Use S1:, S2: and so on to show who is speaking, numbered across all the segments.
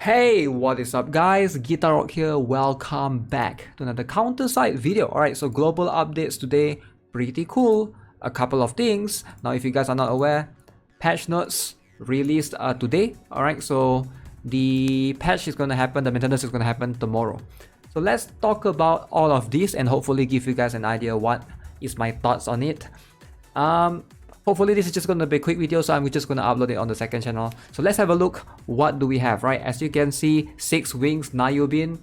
S1: Hey, what is up guys? GuitarRock here. Welcome back to another CounterSide video. Alright, so global updates today. Pretty cool. A couple of things. Now if you guys are not aware, patch notes released today. Alright, so the patch is going to happen, the maintenance is going to happen tomorrow. So let's talk about all of this and hopefully give you guys an idea what is my thoughts on it. Hopefully this is just going to be a quick video, so I'm just going to upload it on the second channel. So let's have a look. What do we have, right? As you can see, 6 wings, YUBIN.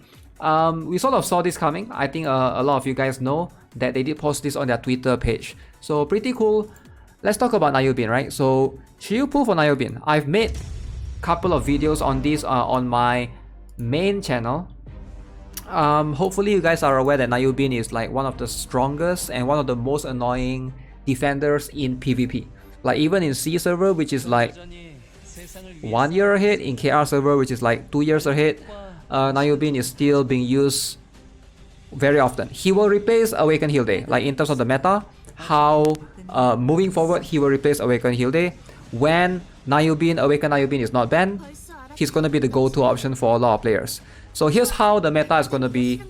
S1: We sort of saw this coming. I think a lot of you guys know that they did post this on their Twitter page. So pretty cool. Let's talk about YUBIN, right? So should you pull for YUBIN? I've made a couple of videos on this on my main channel. Hopefully you guys are aware that YUBIN is like one of the strongest and one of the most annoying defenders in PvP. Like even in C server, which is like 1 year ahead, in KR server, which is like 2 years ahead, YUBIN is still being used very often. He will replace Awaken Heal Day. Like in terms of the meta, how moving forward he will replace Awaken Heal Day. When Awaken YUBIN is not banned, he's going to be the go-to option for a lot of players. So here's how the meta is going to be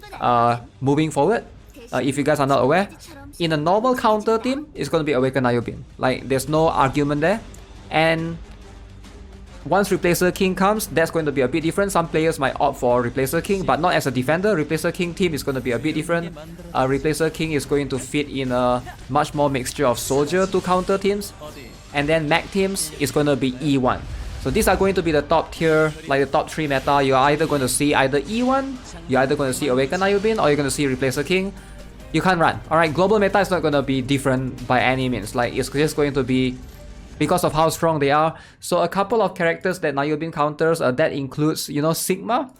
S1: moving forward. If you guys are not aware, in a normal counter team, it's going to be Awaken YUBIN. Like there's no argument there. And once Replacer King comes, that's going to be a bit different. Some players might opt for Replacer King, but not as a defender. Replacer King team is going to be a bit different. Replacer King is going to fit in a much more mixture of soldier to counter teams. And then mech teams is going to be E1. So these are going to be the top tier, like the top 3 meta. You're either going to see either E1, you're either going to see Awaken YUBIN, or you're going to see Replacer King. You can't run. Alright, global meta is not going to be different by any means. Like it's just going to be because of how strong they are. So a couple of characters that YUBIN counters, that includes, you know, Sigma,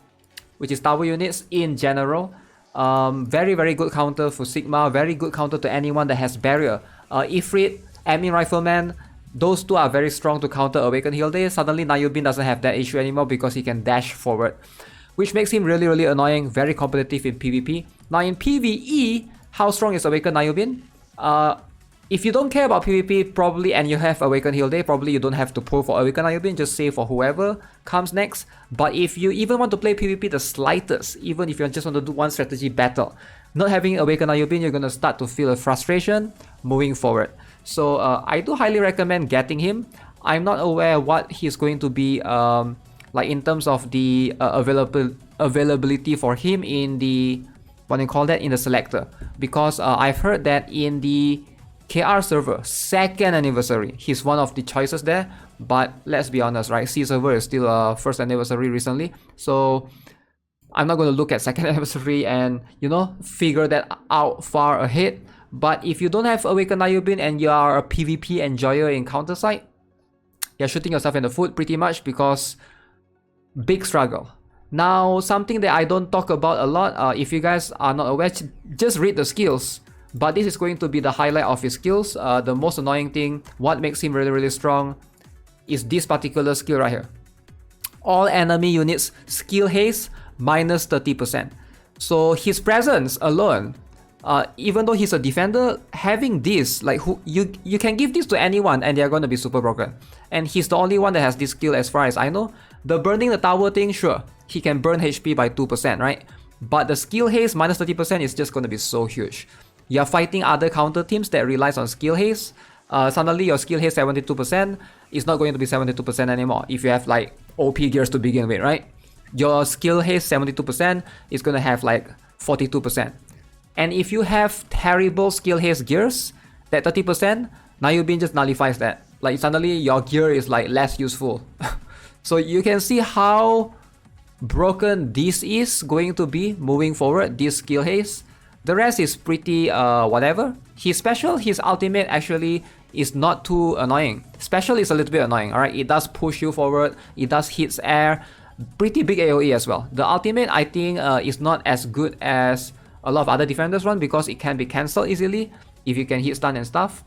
S1: which is tower units in general. Very good counter for Sigma. Very good counter to anyone that has barrier. Ifrit, Admin Rifleman, those two are very strong to counter Awaken Heal Day. Suddenly YUBIN doesn't have that issue anymore because he can dash forward, which makes him really annoying. Very competitive in PvP. Now in PvE, how strong is Awaken YUBIN? If you don't care about PvP probably and you have Awaken Heal Day, probably you don't have to pull for Awaken YUBIN, just save for whoever comes next. But if you even want to play PvP the slightest, even if you just want to do one strategy battle, not having Awaken YUBIN, you're going to start to feel a frustration moving forward. So I do highly recommend getting him. I'm not aware what he's going to be like in terms of the availability for him in the in the selector, because I've heard that in the KR server 2nd anniversary he's one of the choices there, but let's be honest, right, C server is still 1st anniversary recently, so I'm not going to look at 2nd anniversary and, you know, figure that out far ahead. But if you don't have Awaken YUBIN and you are a PvP enjoyer in CounterSide, you're shooting yourself in the foot pretty much, because big struggle. Now, something that I don't talk about a lot, if you guys are not aware, just read the skills. But this is going to be the highlight of his skills. The most annoying thing, what makes him really strong, is this particular skill right here. All enemy units skill haste minus 30%. So his presence alone, even though he's a defender, having this, like you can give this to anyone and they're going to be super broken. And he's the only one that has this skill as far as I know. The burning the tower thing, sure, he can burn HP by 2%, right? But the skill haste minus 30% is just going to be so huge. You're fighting other counter teams that relies on skill haste. Suddenly your skill haste 72% is not going to be 72% anymore if you have like OP gears to begin with, right? Your skill haste 72% is going to have like 42%. And if you have terrible skill haste gears, that 30%, YUBIN just nullifies that. Like suddenly your gear is like less useful. So you can see how broken this is going to be moving forward, this skill haste. The rest is pretty whatever. His special, his ultimate actually is not too annoying. Special is a little bit annoying, alright? It does push you forward, it does hits air, pretty big AoE as well. The ultimate, I think, is not as good as a lot of other defenders run, because it can be cancelled easily if you can hit stun and stuff.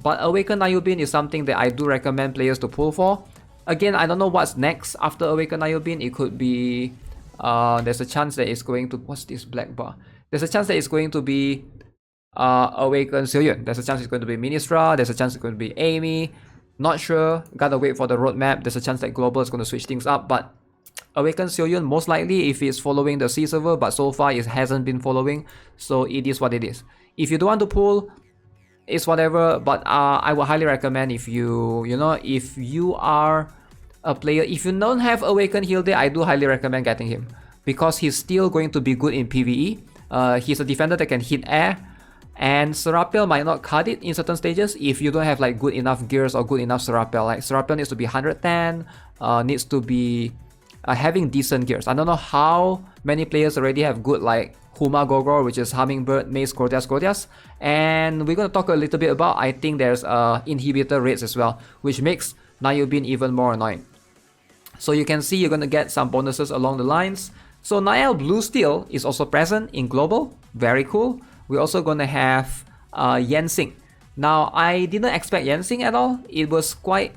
S1: But Awaken YUBIN is something that I do recommend players to pull for. Again, I don't know what's next after Awaken YUBIN. It could be there's a chance that it's going to, what's this black bar? There's a chance that it's going to be Awaken Zillion. There's a chance it's going to be Ministra. There's a chance it's going to be A.NA. Not sure. Gotta wait for the roadmap. There's a chance that Global is going to switch things up, but Awaken Seoyun most likely if it's following the C server, but so far it hasn't been following, so it is what it is. If you don't want to pull, it's whatever, but I would highly recommend if if you are a player, if you don't have Awaken Hilde, I do highly recommend getting him because he's still going to be good in PvE. He's a defender that can hit air, and Serapel might not cut it in certain stages if you don't have like good enough gears or good enough Serapel. Like Serapel needs to be 110, needs to be having decent gears. I don't know how many players already have good like Huma Gogor, which is Hummingbird, Mace, Gordias, and we're going to talk a little bit about, I think there's inhibitor rates as well, which makes Nayubin even more annoying. So you can see you're going to get some bonuses along the lines. So Nael Blue Steel is also present in Global, very cool. We're also going to have Yensing. Now I didn't expect Yensing at all. It was quite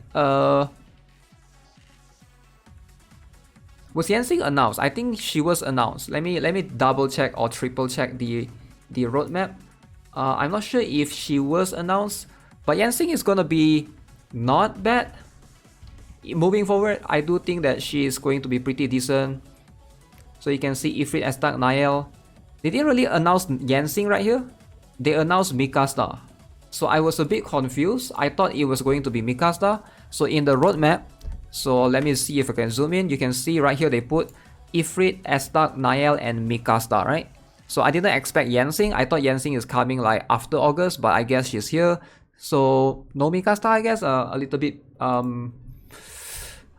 S1: was Yensing announced? I think she was announced. Let me double check or triple check the roadmap. I'm not sure if she was announced, but Yensing is gonna be not bad. Moving forward, I do think that she is going to be pretty decent. So you can see Ifrit, Estak, Nael. They didn't really announce Yensing right here. They announced Mikasa. So I was a bit confused. I thought it was going to be Mikasa. So in the roadmap, so let me see if I can zoom in. You can see right here they put Ifrit, Estak, Nael, and Mikasa, right? So I didn't expect Yensing. I thought Yensing is coming like after August, but I guess she's here. So no Mikasa, I guess. A little bit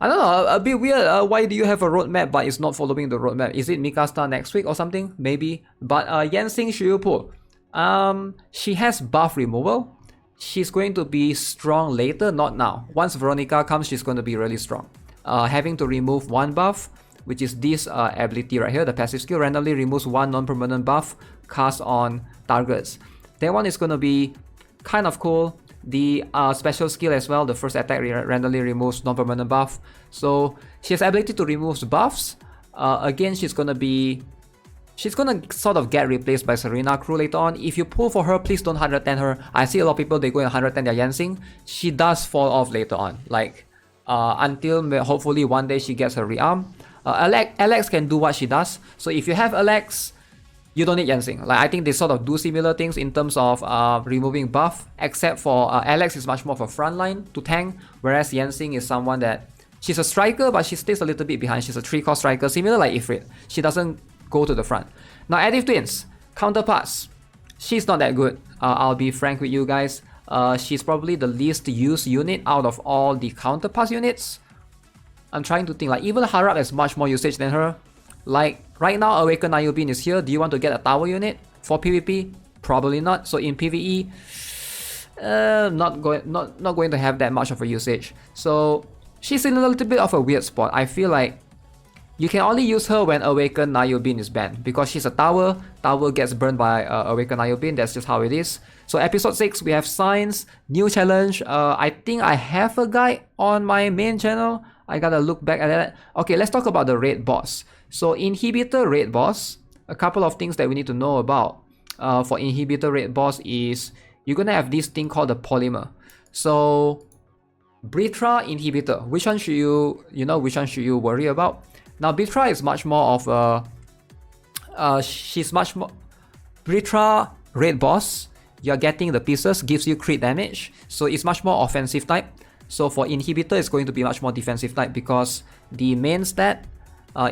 S1: I don't know, a bit weird. Why do you have a roadmap but it's not following the roadmap? Is it Mikasa next week or something? Maybe. But Yensing Shuyupo, she has buff removal. She's going to be strong later, not now. Once Veronica comes, she's going to be really strong. Having to remove one buff, which is this ability right here, the passive skill randomly removes one non-permanent buff cast on targets. That one is going to be kind of cool. The special skill as well, the first attack randomly removes non-permanent buff. So she has ability to remove buffs. Again, she's gonna sort of get replaced by Serena Crew later on. If you pull for her, please don't 110 her. I see a lot of people, they go and 110 their Yensing. She does fall off later on, like until hopefully one day she gets her rearm. Alex can do what she does. So if you have Alex, you don't need Yensing. Like I think they sort of do similar things in terms of removing buff, except for Alex is much more of a frontline to tank, whereas Yensing is someone that she's a striker, but she stays a little bit behind. She's a 3-core striker, similar like Ifrit. She doesn't go to the front. Now Additive Twins, counterparts. She's not that good. I'll be frank with you guys. She's probably the least used unit out of all the counterparts units. I'm trying to think, like even Harap has much more usage than her. Like right now, Awaken Nayubin is here. Do you want to get a tower unit for PvP? Probably not. So in PvE, not going to have that much of a usage. So she's in a little bit of a weird spot. I feel like you can only use her when Awaken Nayubin is banned because she's a tower. Tower gets burned by Awaken Nayubin. That's just how it is. So episode 6, we have Signs, new challenge. I think I have a guide on my main channel. I gotta look back at that. Okay, let's talk about the raid boss. So Inhibitor raid boss, a couple of things that we need to know about for Inhibitor raid boss is you're gonna have this thing called the Polymer. So Britra, Inhibitor, which one should which one should you worry about? Now Britra is much more of a Britra raid boss. You're getting the pieces, gives you crit damage, so it's much more offensive type. So for Inhibitor, it's going to be much more defensive type because the main stat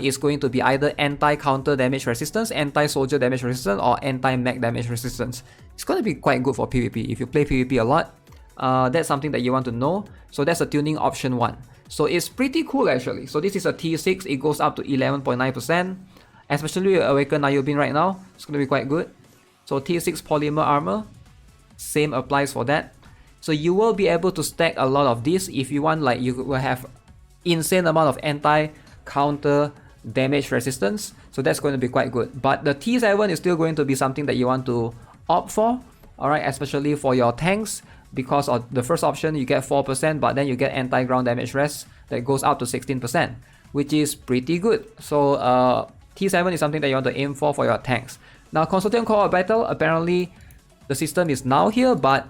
S1: is going to be either anti-counter damage resistance, anti-soldier damage resistance, or anti-mech damage resistance. It's going to be quite good for PvP. If you play PvP a lot, that's something that you want to know. So that's a tuning option 1. So it's pretty cool actually. So this is a T6, it goes up to 11.9%. Especially with Awaken Nayubin right now, it's going to be quite good. So T6 Polymer Armor, same applies for that. So you will be able to stack a lot of this if you want, like you will have insane amount of anti-counter damage resistance. So that's going to be quite good. But the T7 is still going to be something that you want to opt for, alright, especially for your tanks. Because of the first option, you get 4%, but then you get anti-ground damage rest that goes up to 16%, which is pretty good. So T7 is something that you want to aim for your tanks. Now, Consortium Co-op Battle, apparently the system is now here, but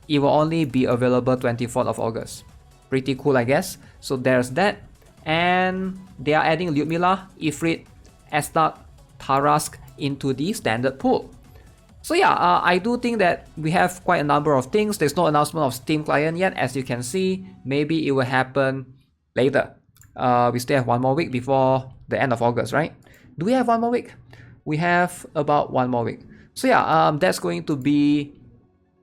S1: it will only be available 24th of August. Pretty cool, I guess. So there's that. and they are adding Lyudmila, Ifrit, Estat, Tarask into the standard pool. So yeah, I do think that we have quite a number of things. There's no announcement of Steam client yet, as you can see. Maybe it will happen later. We still have 1 more week before the end of August, right? Do we have 1 more week? We have about 1 more week. So yeah, that's going to be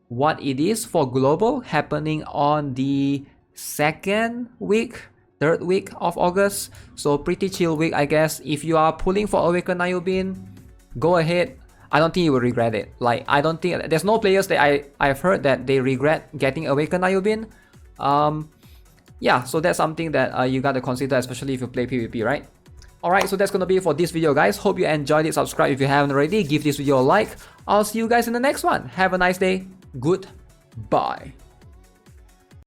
S1: what it is for global, happening on the 2nd week, 3rd week of August. So pretty chill week, I guess. If you are pulling for Awaken Na YUBIN, go ahead. I don't think you will regret it. Like, I don't think there's no players that I've heard that they regret getting Awaken Na YUBIN. Yeah, so that's something that you gotta consider, especially if you play PvP, right? Alright, so that's gonna be it for this video, guys. Hope you enjoyed it. Subscribe if you haven't already. Give this video a like. I'll see you guys in the next one. Have a nice day. Goodbye.